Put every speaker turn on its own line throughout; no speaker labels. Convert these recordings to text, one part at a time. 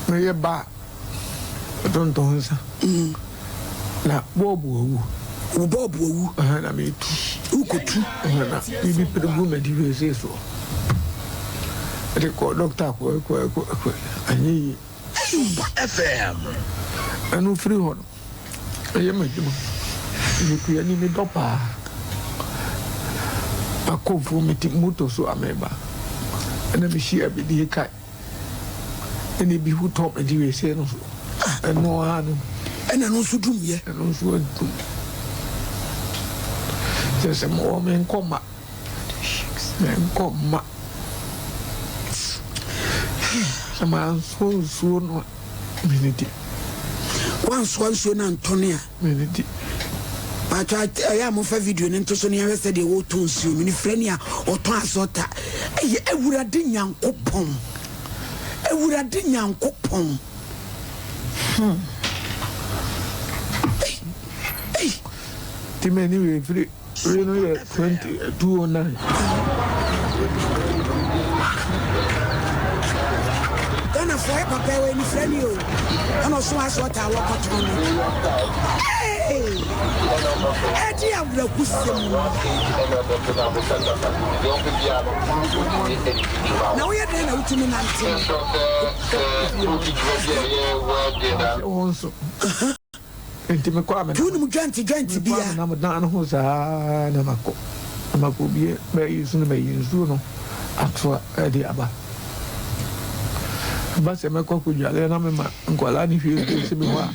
Me ba. Don't answer. Na Bobu.
Bobu.
Na me too.
Who could too?
Na bibi pegu me di say so. They call doctor ko ani
SOMPA FM.
Anu free hon. Aye me dum. You ku ani me dopa. Akofu me ti moto so ameba. Na me share bi di kai. Eni bi hu top di we say no so. Eno anu.
Ena no so dum ye.
Eno so dum. Just a moment come. Men come. Sama so no minute.
Once na Antonia.
Minute.
But I am of a video and to Sonia yesterday. What to see me, Frenia or Transota. I would have done young coupon. I would have done young coupon. Hey,
Timmy, free. 2209.
Gonna fly Papa when you friend you. And also, I saw what I walk on. Hey, Eddie, I'm the wisdom. Now we are there now to me,
Also, enti me kwa me
tunu ganti bia
na madan ho sa na mako bi be yusu me yusu no atwa edi aba ba se me kwa kujale na me ma nkwala ni fi se me wa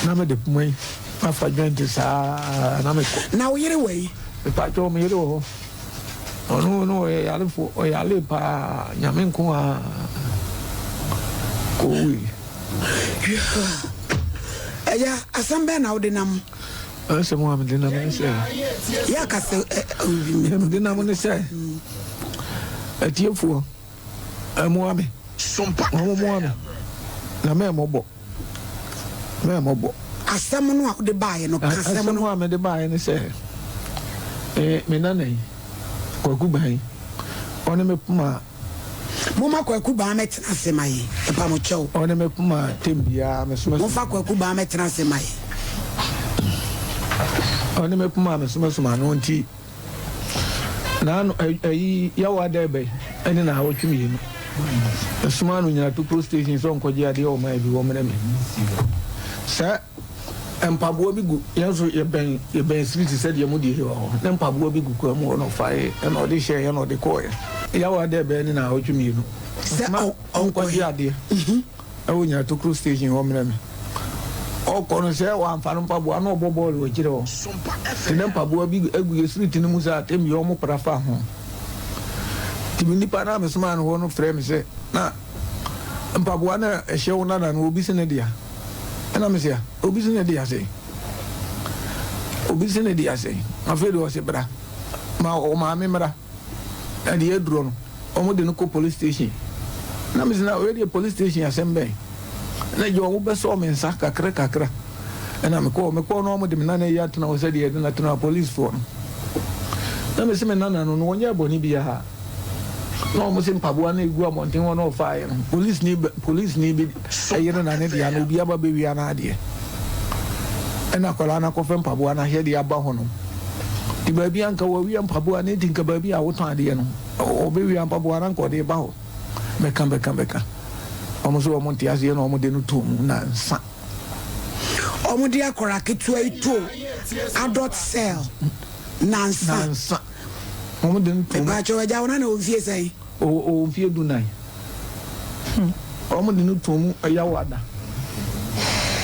na me de pumai afa ganti sa na me ko
na wo yere wei
pa to me yere ho no e alfo o yale pa nyame nko a ko wi
Aya asambe na odinam
asemo am dinam ne se
ya ka se
dinam ne se atiefo amoame
SOMPA
amoame na me mobo
asam no ode baaye no kasem no
am de baaye ne se me nanai kwaku ban one me puma
Mama kwaku ba metina semaye pa mo chew
one me puma tembia me suma
mo fa kwaku ba metina semaye
one me puma me suma no nti na no ayi yawa da be ene na wo twimi no suma no nyina to pro station so nkoje ade o mai bi wo mena me sa empabo bi gu yanso ye ben street said ye mu di he ho na empabo bi gu ko mu no fa e na ode share ye na ode ko ye yawa da be ene na wo twimi no sa onkoje ade awo nyina to pro station wo mena me o kono se wa amfano mpabo na obobol wo kire ho
SOMPA FM.
na mpabo bi egu street ni mu sa tem yo mu prafa ho timi nipa na me suma no ho no frame se na mpabo na ehye wo na no obi se ne dia na me se obi se ne dia se afedo o se bra ma o ma me mra na de eduro no o mo de no ko police station na me se na o de police station asembe na jo mo be so me nsa kakra na me ko no mo de me na ya tuna o se de na tuna police phone na me se me na no wonya boni bia ha no mo se mpabo na egu amonten won o fa ye police ni bi ayere na ne dia no bia ba be wi ana de na kola na ko fe mpabo na he de aba ho no ti ba bia nka wo wi mpabo na ti nka ba bia wo ton ade no o be wi mpabo na nko de ba ho me kan omo so omo ti ase no omo de no to na nsa
omo de akora ketua ito adult cell nansa
omo de no to
ba cho ja wona na ofie sai
o ofie du nai omo de no to mu ayawada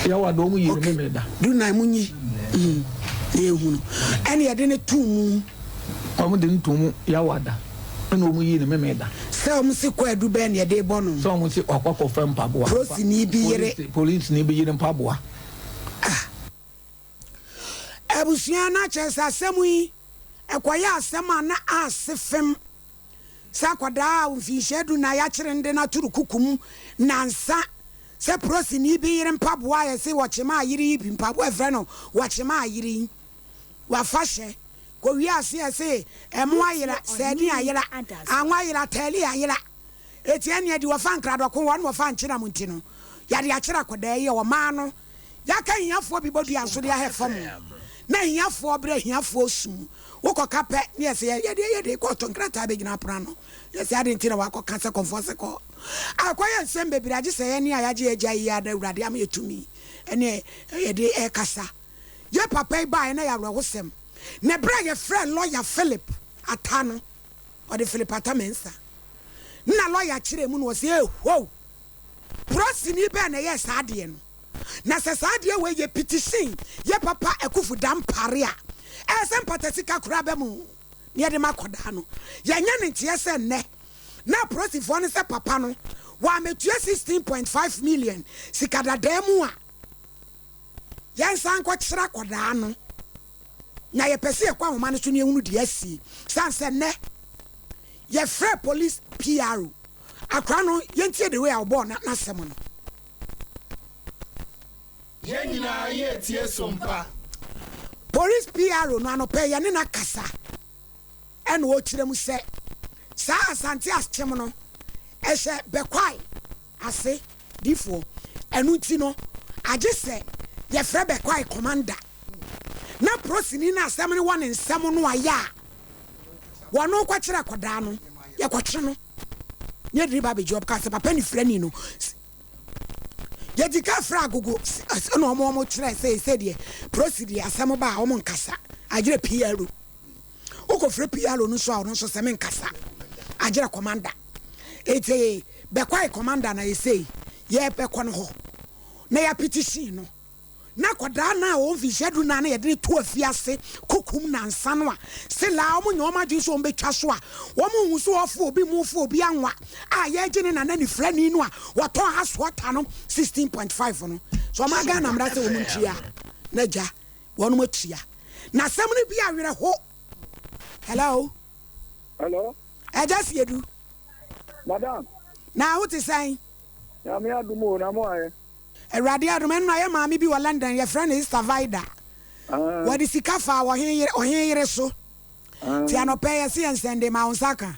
omo yi ne me da
du nai munyi ehunu ene ye de ne to mu
omo de no to mu yawada na omo yi ne me da
se omo se kwa du be ne de bonu
so omo se okoko fe mpaboa
prosi ni bi yere
police ni bi yere mpaboa
abusia na chesa semui ekoya asema na asefem sakwada umfishedu na ya chirende na turu kukum nansa se prosi ni bi yere mpaboa ya se wochema yiri bi mpaboa freno wochema yiri wa fashe ko wi ase ese emo ayira se ni ayira anwa ayira tali ayira etiane di wafa nkrado ko won wafa nkyira munti no yade akyira koda ye wo ma no yaka hiafo bi bodu anso de ahefam na hiafo bra hiafo sum woko kape ne yese yede ko to nkrata be gina pra no yese ade ntina wa ko kansa konfose ko akoye nsem bebira age se ye ne ayaje agya yi ada urade am yetumi ene yede e kasa ye papa ba na ya wrehosem ne bra ye friend lawyer Philip Atano or the Philip Atamensa na lawyer kire mu no se ho prosini be na yes ade no na se ade we ye petition ye papa ekufu dam pare a esem patasika kura be mu ne de makoda no ye nya ne tie se ne na prosifo ne se papa no wa metua 16.5 million sikada demu a yen san ko kira koda no na ye pese e kwa homa no so ne ehunu de asi san se ne ye free police PRO akra no yentie de we a obo na sem no
yen nyina ye tie sompa
police PRO no anope ye ne na kasa en wo kire mu se sa asante aschem no ehye bekwai ase difo enu ti no age se ye free bekwai commander na prosini na asem ne won nsem no aya wono kwa kire koda no ye kwakire no ye driba be job ka se papa ni frani no ye dika fra gogo no omo kire se de prosidi asem ba omo nkasa agire PRO uko free PRO no so a no so se men nkasa agire commander ete bekwai commander na ye say ye pe kono ho na ya petition no na koda na o vishedu na ye de to afiase kokum na nsa no a se la o nyo ma so mbetwa so a wo mu hu so ofo obi mu ofo obi anwa a ye gine na na ni frani no a woto aswata no 16.5 no so ma ga na mra se wo mu ntia na ja wonu matua na sem no bi awere ho hello just yedu
madam
na what is saying
ya me adumo na mo aye
Eradi adumen na ye maami bi wa London ye friend is Savida. What is sikafa wa hin so. Ti anope ye se ensende ma unsaka.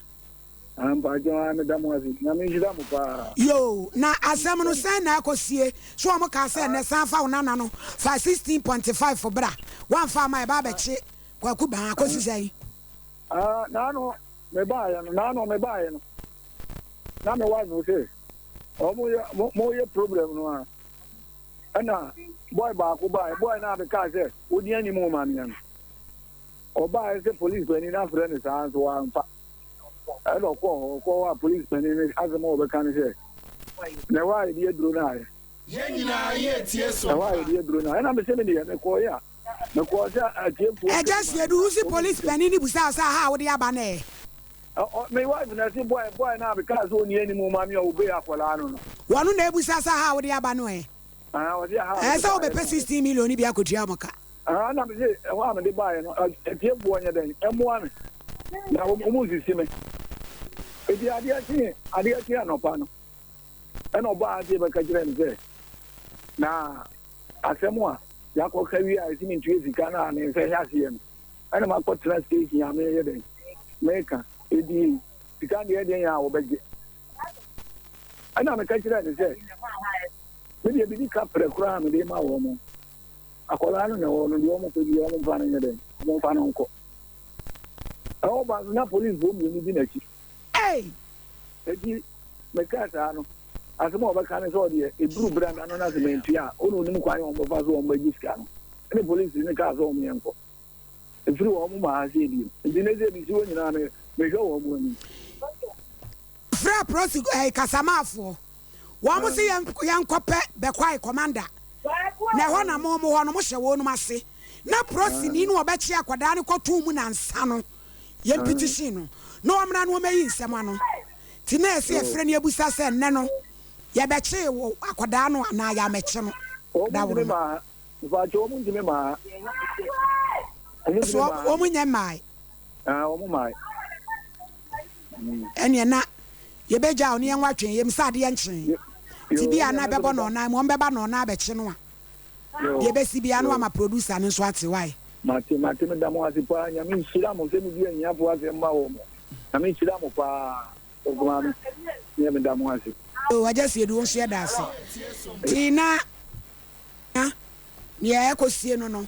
Ba jo am da mo asi na me jida mo pa.
Yo, na asem no sen na akosie. So am ka se ne san fa unana no fa 16.5 for bra. One fa my ba bechi kwaku ba akosi sei.
Na no me ba ya no na no me ba ya no. Na me wa no se. O mo ye problem no a. Ana boy ba ko boy na be ka say odi ani mo ma me no oba say police when na friend is an so amfa e do ko wa police when ni azemo be kan say na wa ide duro na
yen nyina ye tie so
na wa ide duro na na me say me ne ko ya me ko say atiefo
e just you do see police penny ni busa sa ha wo de aba na e
me wife na say boy na be ka so oni ani mo ma me obe akola no
wonu na ebusa sa ha wo de aba no e so be pay 16 million bi akotua moka
na me say wa me de buy no atiefo onya den emo ame na mo sisi me edi ade ti anopa no ena oba ade be ka kire me say na asemu a yakọ kawi a esi mi ntue sika na ne se ya se no ena ma ko trust station ya me ye den meka edi sika ne ye den ya wo beje ena me ka kire ne say we dey bi ka prekura me dey ma wo mo akola no na wo no wo mo ko bi wo mo fa na ye den mo fa na nko o ba na police bo mi ni na chi edi me ka ta no asemo ba kan so de e bru brand no na cement ya onu nim kwa yo mo fa so mo gi sika no any police ni ka so mo yanko e firi wo mo ma ase di ndi ne ze bi si wo nyina me hwe wo mo ni
fra prosi kasamafo wo mo se yankope be kwai commander na ho na mo ho no mo hye wo no ase na prosi ni no obechi akwada ne kotu mu na nsa no ye petition no no amra no meyi nsem ano ti na ese efre ne abusa se nne no ye bechi wo akwada no na ya mechi no da wo
ma va jo mo ndime ma
so wo mo nya mai
wo mo mai
ene na ye beja oni en watwen ye msade ye nchen ti bia na bebo no na mo beba no na bechi no a ye besi bia no ama producer no so ate why
mate me da mo asipa nya mi shira mo se mi bia nya po ase ma wo mo na mi shira mo pa ogumami ne me da mo ase
o waja sie du nso da ase ti na ya ekosie no no